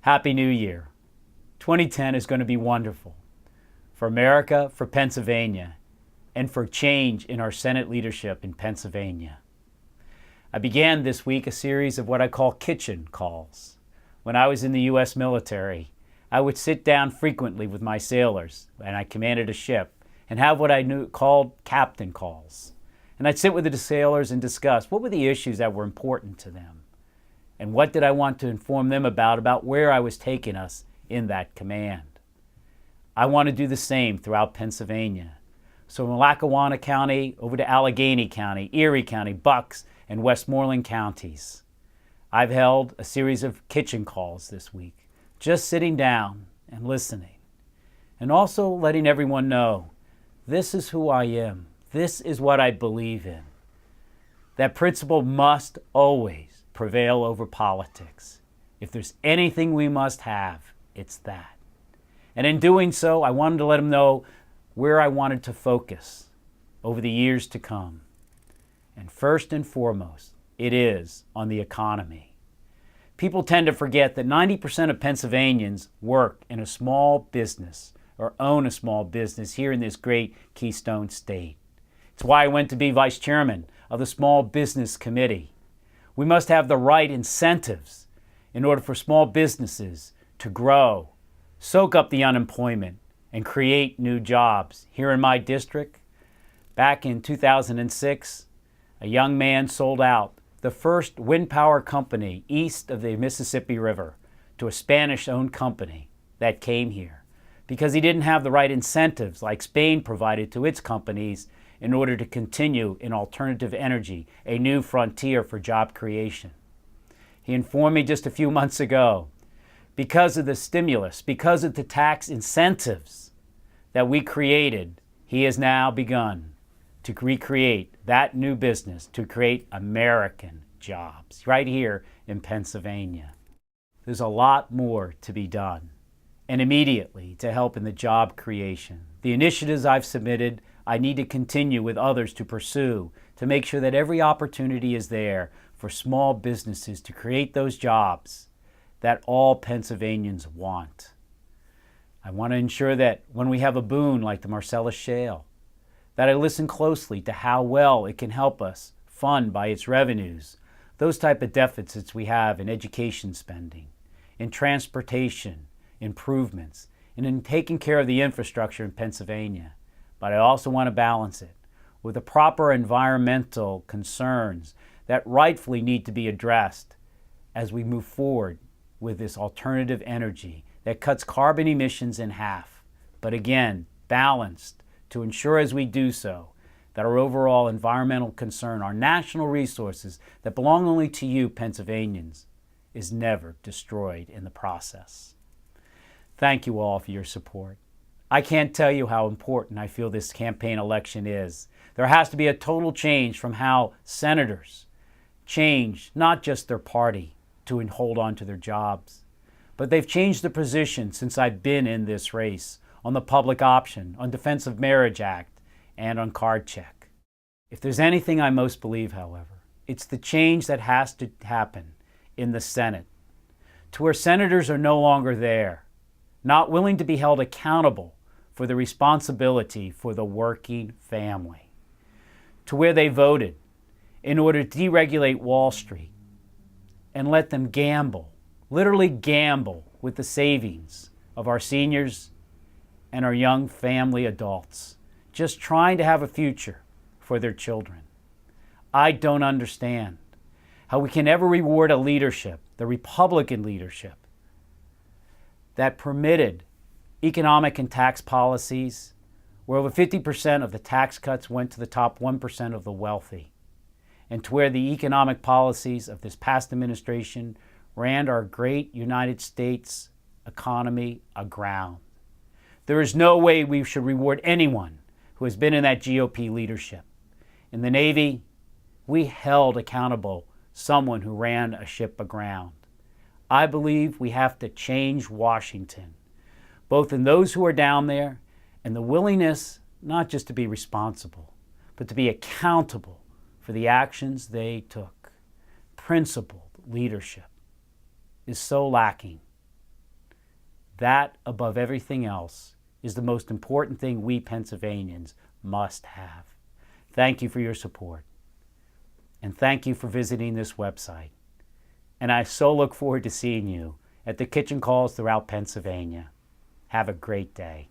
Happy New Year. 2010 is going to be wonderful for America, for Pennsylvania, and for change in our Senate leadership in Pennsylvania. I began this week a series of what I call kitchen calls. When I was in the U.S. military, I would sit down frequently with my sailors, and I commanded a ship, and have what I called captain calls. And I'd sit with the sailors and discuss what were the issues that were important to them, and what did I want to inform them about where I was taking us in that command. I want to do the same throughout Pennsylvania. So from Lackawanna County over to Allegheny County, Erie County, Bucks, and Westmoreland counties. I've held a series of kitchen calls this week, just sitting down and listening, and also letting everyone know this is who I am. This is what I believe in. That principle must always prevail over politics. If there's anything we must have, it's that. And in doing so, I wanted to let them know where I wanted to focus over the years to come. And first and foremost, it is on the economy. People tend to forget that 90% of Pennsylvanians work in a small business or own a small business here in this great Keystone State. It's why I went to be vice chairman of the Small Business Committee. We must have the right incentives in order for small businesses to grow, soak up the unemployment, and create new jobs. Here in my district, back in 2006, a young man sold out the first wind power company east of the Mississippi River to a Spanish-owned company that came here because he didn't have the right incentives like Spain provided to its companies in order to continue in alternative energy, a new frontier for job creation. He informed me just a few months ago, because of the stimulus, because of the tax incentives that we created, he has now begun to recreate that new business to create American jobs right here in Pennsylvania. There's a lot more to be done, and immediately to help in the job creation. The initiatives I've submitted, I need to continue with others to pursue to make sure that every opportunity is there for small businesses to create those jobs that all Pennsylvanians want. I want to ensure that when we have a boon like the Marcellus Shale, that I listen closely to how well it can help us fund by its revenues those type of deficits we have in education spending, in transportation improvements, and in taking care of the infrastructure in Pennsylvania. But I also want to balance it with the proper environmental concerns that rightfully need to be addressed as we move forward with this alternative energy that cuts carbon emissions in half. But again, balanced to ensure as we do so that our overall environmental concern, our national resources that belong only to you, Pennsylvanians, is never destroyed in the process. Thank you all for your support. I can't tell you how important I feel this campaign election is. There has to be a total change from how senators change not just their party to hold on to their jobs, but they've changed the position since I've been in this race on the public option, on Defense of Marriage Act, and on card check. If there's anything I most believe, however, it's the change that has to happen in the Senate to where senators are no longer there, not willing to be held accountable for the responsibility for the working family, to where they voted in order to deregulate Wall Street and let them gamble, literally gamble with the savings of our seniors and our young family adults, just trying to have a future for their children. I don't understand how we can ever reward a leadership, the Republican leadership, that permitted economic and tax policies where over 50% of the tax cuts went to the top 1% of the wealthy, and to where the economic policies of this past administration ran our great United States economy aground. There is no way we should reward anyone who has been in that GOP leadership. In the Navy, we held accountable someone who ran a ship aground. I believe we have to change Washington, both in those who are down there and the willingness not just to be responsible, but to be accountable for the actions they took. Principled leadership is so lacking That, above everything else, is the most important thing we Pennsylvanians must have. Thank you for your support. And thank you for visiting this website. And I so look forward to seeing you at the kitchen calls throughout Pennsylvania. Have a great day.